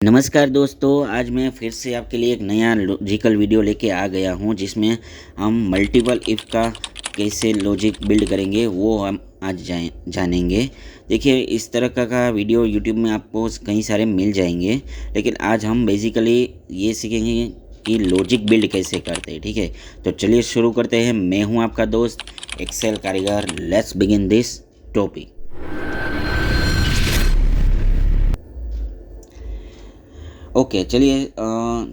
नमस्कार दोस्तों, आज मैं फिर से आपके लिए एक नया लॉजिकल वीडियो लेके आ गया हूँ जिसमें हम मल्टीपल इफ़ का कैसे लॉजिक बिल्ड करेंगे वो हम आज जानेंगे। देखिए, इस तरह का वीडियो यूट्यूब में आपको कई सारे मिल जाएंगे, लेकिन आज हम बेसिकली ये सीखेंगे कि लॉजिक बिल्ड कैसे करते हैं। ठीक है, तो चलिए शुरू करते हैं। मैं हूँ आपका दोस्त एक्सेल कारीगर। Let's begin this topic. Okay, चलिए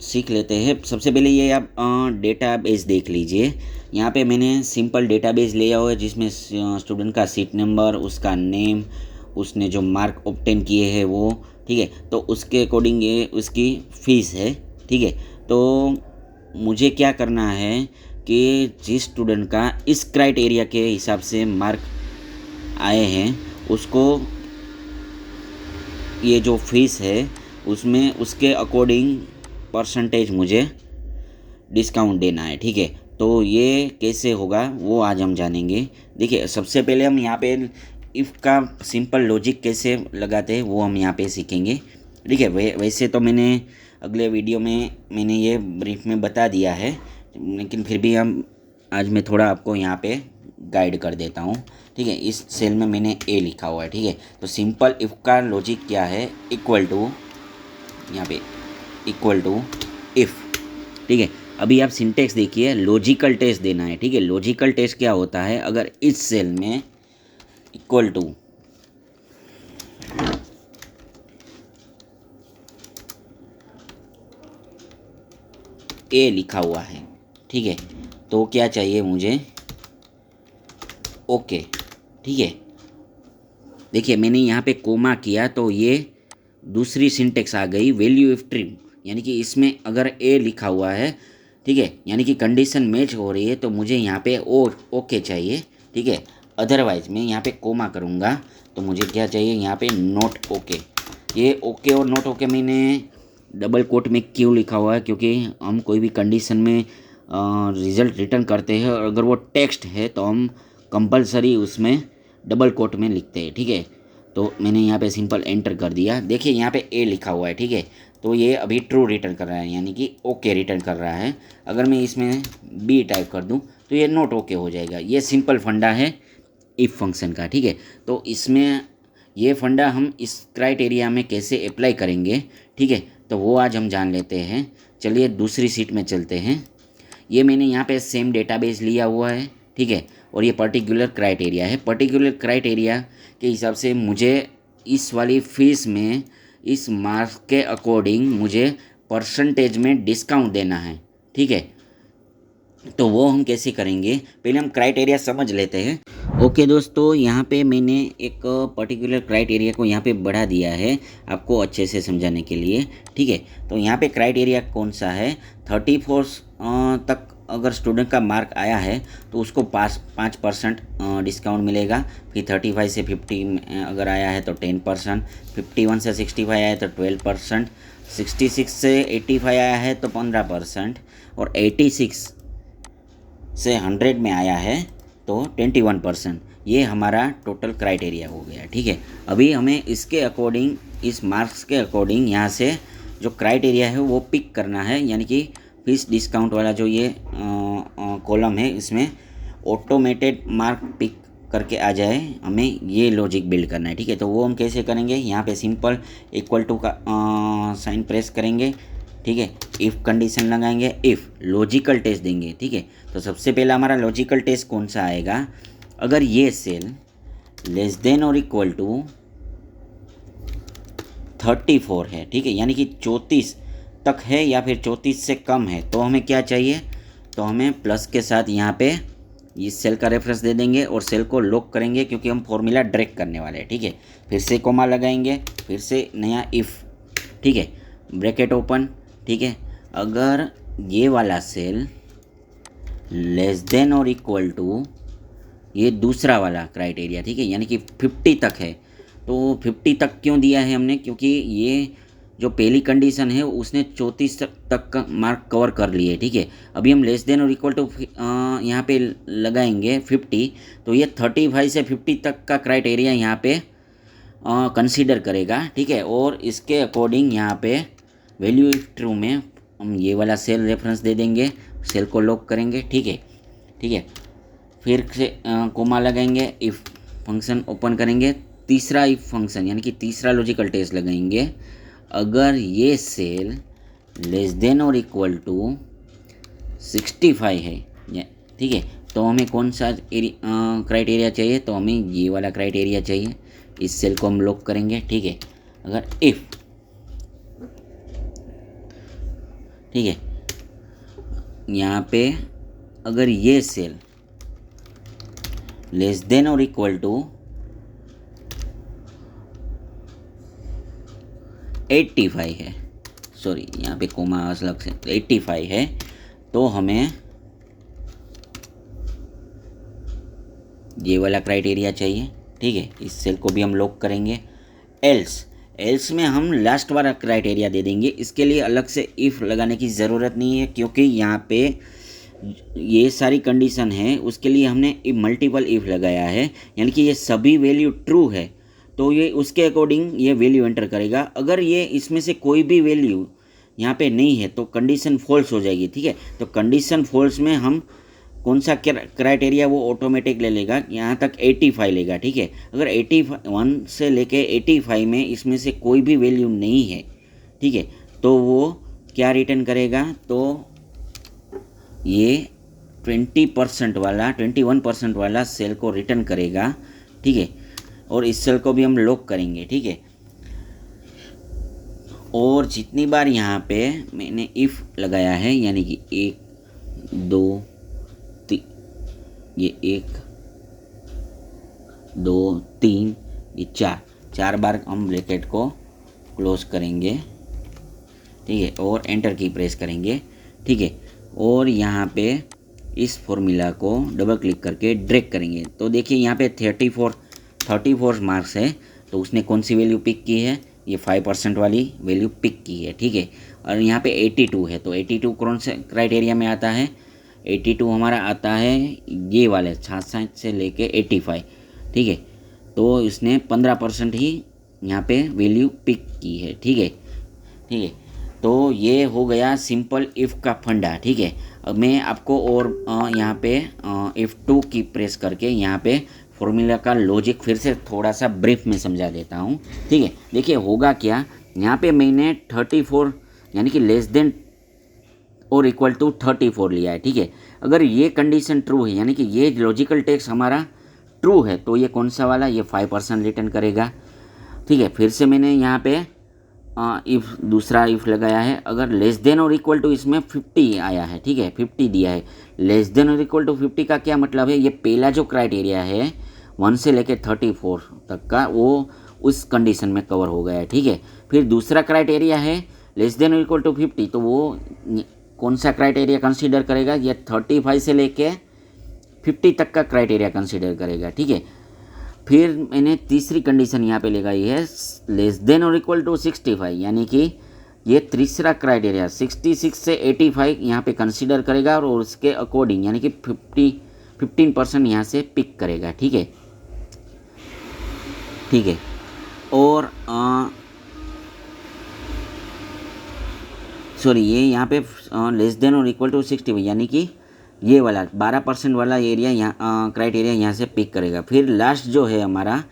सीख लेते हैं। सबसे पहले ये आप डेटाबेस देख लीजिए। यहाँ पे मैंने सिंपल डेटाबेस लिया हुआ है जिसमें स्टूडेंट का सीट नंबर, उसका नेम, उसने जो मार्क ऑब्टेन किए हैं वो, ठीक है। तो उसके अकॉर्डिंग ये उसकी फ़ीस है, ठीक है। तो मुझे क्या करना है कि जिस स्टूडेंट का इस क्राइटेरिया के हिसाब से मार्क आए हैं उसको ये जो फ़ीस है उसमें उसके अकॉर्डिंग परसेंटेज मुझे डिस्काउंट देना है, ठीक है। तो ये कैसे होगा वो आज हम जानेंगे। देखिए, सबसे पहले हम यहाँ पे इफ़ का सिंपल लॉजिक कैसे लगाते हैं वो हम यहाँ पे सीखेंगे, ठीक है। वैसे तो मैंने अगले वीडियो में मैंने ये ब्रीफ में बता दिया है, लेकिन फिर भी हम आज मैं थोड़ा आपको यहाँ पे गाइड कर देता हूँ, ठीक है। इस सेल में मैंने ए लिखा हुआ है, ठीक है। तो सिंपल इफ़ का लॉजिक क्या है, इक्वल टू, यहाँ पे इक्वल टू इफ़, ठीक है। अभी आप सिंटेक्स देखिए, लॉजिकल टेस्ट देना है, ठीक है। लॉजिकल टेस्ट क्या होता है, अगर इस सेल में इक्वल टू ए लिखा हुआ है, ठीक है, तो क्या चाहिए मुझे, ओके, ठीक है। देखिए, मैंने यहाँ पे कोमा किया तो ये दूसरी सिंटेक्स आ गई, वैल्यू इफ ट्रू, यानी कि इसमें अगर ए लिखा हुआ है, ठीक है, यानी कि कंडीशन मैच हो रही है, तो मुझे यहाँ पे ओके चाहिए, ठीक है। अदरवाइज मैं यहाँ पे कोमा करूँगा तो मुझे क्या चाहिए, यहाँ पे नॉट ओके। ये ओके और नॉट ओके मैंने डबल कोट में क्यों लिखा हुआ है, क्योंकि हम कोई भी कंडीशन में रिज़ल्ट रिटर्न करते हैं और अगर वो टेक्स्ट है तो हम कंपलसरी उसमें डबल कोट में लिखते हैं, ठीक है। तो मैंने यहाँ पे सिंपल एंटर कर दिया। देखिए, यहाँ पे ए लिखा हुआ है, ठीक है, तो ये अभी ट्रू रिटर्न कर रहा है, यानी कि ओके रिटर्न कर रहा है। अगर मैं इसमें बी टाइप कर दूँ तो ये नॉट ओके हो जाएगा। ये सिंपल फंडा है इफ़ फंक्शन का, ठीक है। तो इसमें ये फंडा हम इस क्राइटेरिया में कैसे अप्लाई करेंगे, ठीक है, तो वो आज हम जान लेते हैं। चलिए दूसरी सीट में चलते हैं। ये मैंने यहाँ पे सेम डेटाबेस लिया हुआ है, ठीक है, और ये पर्टिकुलर क्राइटेरिया है। पर्टिकुलर क्राइटेरिया के हिसाब से मुझे इस वाली फीस में इस मार्क्स के अकॉर्डिंग मुझे परसेंटेज में डिस्काउंट देना है, ठीक है। तो वो हम कैसे करेंगे, पहले हम क्राइटेरिया समझ लेते हैं। ओके दोस्तों, यहाँ पे मैंने एक पर्टिकुलर क्राइटेरिया को यहाँ पे बढ़ा दिया है आपको अच्छे से समझाने के लिए, ठीक है। तो यहाँ पे क्राइटेरिया कौन सा है, 34 तक अगर स्टूडेंट का मार्क आया है तो उसको 5% डिस्काउंट मिलेगा। फिर 35 से 50 अगर आया है तो 10%, 51 से 65 आया है तो 12%, 66 से 85 आया है तो 15%, और 86 से 100 में आया है तो 21%। ये हमारा टोटल क्राइटेरिया हो गया, ठीक है। अभी हमें इसके अकॉर्डिंग, इस मार्क्स के अकॉर्डिंग यहाँ से जो क्राइटेरिया है वो पिक करना है, यानी कि फीस डिस्काउंट वाला जो ये कॉलम है इसमें ऑटोमेटेड मार्क पिक करके आ जाए, हमें ये लॉजिक बिल्ड करना है, ठीक है। तो वो हम कैसे करेंगे, यहाँ पे सिंपल इक्वल टू का साइन प्रेस करेंगे, ठीक है। इफ़ कंडीशन लगाएंगे, इफ़ लॉजिकल टेस्ट देंगे, ठीक है। तो सबसे पहला हमारा लॉजिकल टेस्ट कौन सा आएगा, अगर ये सेल लेस देन और इक्वल टू 34 है, ठीक है, यानी कि 34 तक है या फिर 34 से कम है, तो हमें क्या चाहिए, तो हमें प्लस के साथ यहाँ पे इस सेल का रेफरेंस दे देंगे और सेल को लॉक करेंगे, क्योंकि हम फॉर्मूला ड्रैग करने वाले हैं, ठीक है। फिर से कोमा लगाएंगे, फिर से नया इफ़, ठीक है, ब्रैकेट ओपन, ठीक है। अगर ये वाला सेल लेस देन और इक्वल टू ये दूसरा वाला क्राइटेरिया, ठीक है, यानी कि 50 तक है, तो 50 तक क्यों दिया है हमने, क्योंकि ये जो पहली कंडीशन है उसने 34 तक का मार्क कवर कर लिए, ठीक है। अभी हम लेस देन और इक्वल टू यहाँ पे लगाएंगे 50, तो ये 35 से 50 तक का क्राइटेरिया यहाँ पे कंसीडर करेगा, ठीक है, और इसके अकॉर्डिंग यहाँ पे वैल्यू इफ ट्रू में हम ये वाला सेल रेफरेंस दे देंगे, सेल को लॉक करेंगे। ठीक है, ठीक है। फिर से कोमा लगाएंगे, इफ़ फंक्शन ओपन करेंगे, तीसरा इफ फंक्शन यानी कि तीसरा लॉजिकल टेस्ट लगाएंगे। अगर ये सेल लेस देन और इक्वल टू 65 है, ठीक है, तो हमें कौन सा क्राइटेरिया चाहिए, तो हमें ये वाला क्राइटेरिया चाहिए। इस सेल को हम लॉक करेंगे। ठीक है, अगर इफ़, ठीक है, यहाँ पे अगर ये सेल लेस देन और इक्वल टू 85 है, सॉरी यहाँ पे कोमा अलग से 85 है, तो हमें ये वाला क्राइटेरिया चाहिए। ठीक है, इस सेल को भी हम लॉक करेंगे। एल्स में हम लास्ट वाला क्राइटेरिया दे देंगे। इसके लिए अलग से इफ़ लगाने की ज़रूरत नहीं है, क्योंकि यहाँ पे ये सारी कंडीशन है, उसके लिए हमने मल्टीपल इफ़ लगाया है, यानी कि ये सभी वैल्यू ट्रू है तो ये उसके अकॉर्डिंग ये वैल्यू एंटर करेगा। अगर ये इसमें से कोई भी वैल्यू यहाँ पे नहीं है तो कंडीशन फॉल्स हो जाएगी। ठीक है, तो कंडीशन फॉल्स में हम कौन सा क्राइटेरिया वो ऑटोमेटिक ले लेगा, यहाँ तक 85 लेगा। ठीक है, अगर 81 से लेके 85 में इसमें से कोई भी वैल्यू नहीं है, ठीक है, तो वो क्या रिटर्न करेगा, तो ये 21% वाला सेल को रिटर्न करेगा। ठीक है, और इस सेल को भी हम लॉक करेंगे। ठीक है, और जितनी बार यहाँ पे मैंने इफ़ लगाया है, यानी कि 1 2 3, ये 1 2 3 ये 4 बार हम ब्रैकेट को क्लोज करेंगे। ठीक है, और एंटर की प्रेस करेंगे। ठीक है, और यहाँ पे इस फॉर्मूला को डबल क्लिक करके ड्रैग करेंगे, तो देखिए यहाँ पे 34 मार्क्स है, तो उसने कौन सी वैल्यू पिक की है, ये 5% वाली वैल्यू पिक की है। ठीक है, और यहाँ पे 82 है, तो 82 कौन से क्राइटेरिया में आता है, 82 हमारा आता है ये वाले 66 से लेके 85। ठीक है, तो इसने 15% ही यहाँ पे वैल्यू पिक की है। ठीक है, ठीक है, तो ये हो गया सिंपल इफ़ का फंडा। ठीक है, अब मैं आपको और यहाँ पे F2 की प्रेस करके यहाँ पे फॉर्मूला का लॉजिक फिर से थोड़ा सा ब्रीफ में समझा देता हूँ। ठीक है, देखिए होगा क्या, यहाँ पे मैंने 34 यानी कि लेस देन और इक्वल टू 34 लिया है। ठीक है, अगर ये कंडीशन ट्रू है, यानी कि ये लॉजिकल टेक्स्ट हमारा ट्रू है, तो ये कौन सा वाला, ये 5% रिटर्न करेगा। ठीक है, फिर से मैंने यहाँ पे इफ़ दूसरा इफ़ लगाया है, अगर लेस देन और इक्वल टू इसमें 50 आया है। ठीक है, 50 दिया है, लेस देन और इक्वल टू 50 का क्या मतलब है, ये पहला जो क्राइटेरिया है 1 से लेके 34 तक का, वो उस कंडीशन में कवर हो गया है। ठीक है, फिर दूसरा क्राइटेरिया है लेस देन और इक्वल टू 50, तो वो कौन सा क्राइटेरिया कंसीडर करेगा, ये 35 से लेके 50 तक का क्राइटेरिया कंसीडर करेगा। ठीक है, फिर मैंने तीसरी कंडीशन यहाँ पे लगाई है लेस देन और इक्वल टू 65, यानी कि ये तीसरा क्राइटेरिया 66 से 85 यहाँ पे कंसीडर करेगा और उसके अकॉर्डिंग यानी कि 15% यहाँ से पिक करेगा। ठीक है, ठीक है, और सॉरी ये यहाँ पे लेस देन और इक्वल टू 65 यानी कि ये वाला 12% वाला एरिया यहाँ क्राइटेरिया यहाँ से पिक करेगा। फिर लास्ट जो है हमारा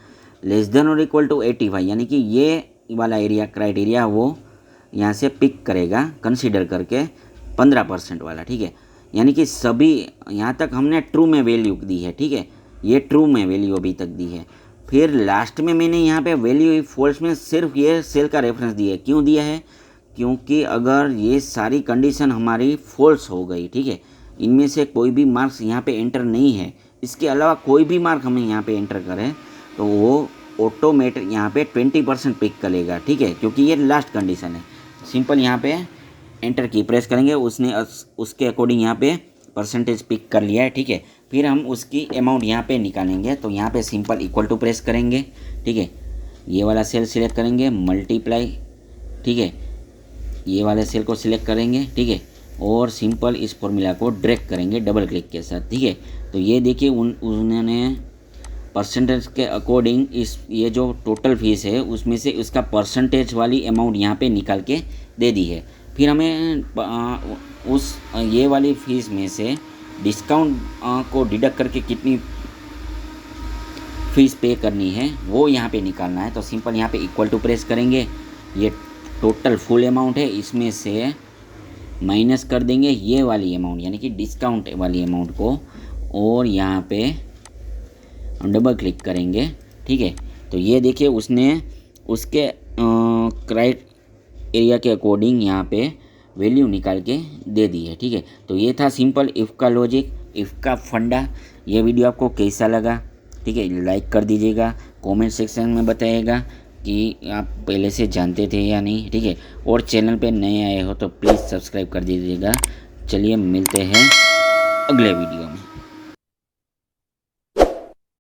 लेस देन और इक्वल टू 85 यानी कि ये वाला एरिया क्राइटेरिया वो यहाँ से पिक करेगा कंसीडर करके 15% वाला। ठीक है, यानी कि सभी यहाँ तक हमने ट्रू में वैल्यू दी है। ठीक है, ये ट्रू में वैल्यू अभी तक दी है। फिर लास्ट में मैंने यहाँ पे वैल्यू फॉल्स में सिर्फ ये सेल का रेफरेंस दिया है। क्यों दिया है, क्योंकि अगर ये सारी कंडीशन हमारी फॉल्स हो गई, ठीक है, इनमें से कोई भी मार्क्स यहाँ पे एंटर नहीं है, इसके अलावा कोई भी मार्क हमें यहाँ पे एंटर करें तो वो ऑटोमेटिक यहाँ पे 20% पिक करेगा। ठीक है, क्योंकि ये लास्ट कंडीशन है। सिंपल यहाँ पे एंटर की प्रेस करेंगे, उसने उसके अकॉर्डिंग यहाँ पे परसेंटेज पिक कर लिया है। ठीक है, फिर हम उसकी अमाउंट यहाँ पे निकालेंगे, तो यहाँ पे सिंपल इक्वल टू प्रेस करेंगे। ठीक है, ये वाला सेल सिलेक्ट करेंगे, मल्टीप्लाई, ठीक है, ये वाले सेल को सिलेक्ट करेंगे। ठीक है, और सिंपल इस फॉर्मूला को ड्रैग करेंगे डबल क्लिक के साथ। ठीक है, तो ये देखिए उन्होंने परसेंटेज के अकॉर्डिंग इस ये जो टोटल फीस है उसमें से उसका परसेंटेज वाली अमाउंट यहाँ पे निकाल के दे दी है। फिर हमें उस ये वाली फ़ीस में से डिस्काउंट को डिडक्ट करके कितनी फ़ीस पे करनी है वो यहाँ पे निकालना है। तो सिंपल यहाँ पे इक्वल टू प्रेस करेंगे, ये टोटल फुल अमाउंट है, इसमें से माइनस कर देंगे ये वाली अमाउंट यानी कि डिस्काउंट वाली अमाउंट को, और यहाँ पे हम डबल क्लिक करेंगे। ठीक है, तो ये देखिए उसने उसके क्राइटेरिया के अकॉर्डिंग यहाँ पे वैल्यू निकाल के दे दी है। ठीक है, तो ये था सिंपल इफ़ का लॉजिक, इफ़ का फंडा। ये वीडियो आपको कैसा लगा? ठीक है, लाइक कर दीजिएगा, कमेंट सेक्शन में बताइएगा कि आप पहले से जानते थे या नहीं। ठीक है, और चैनल पे नए आए हो तो प्लीज़ सब्सक्राइब कर दीजिएगा। चलिए मिलते हैं अगले वीडियो में।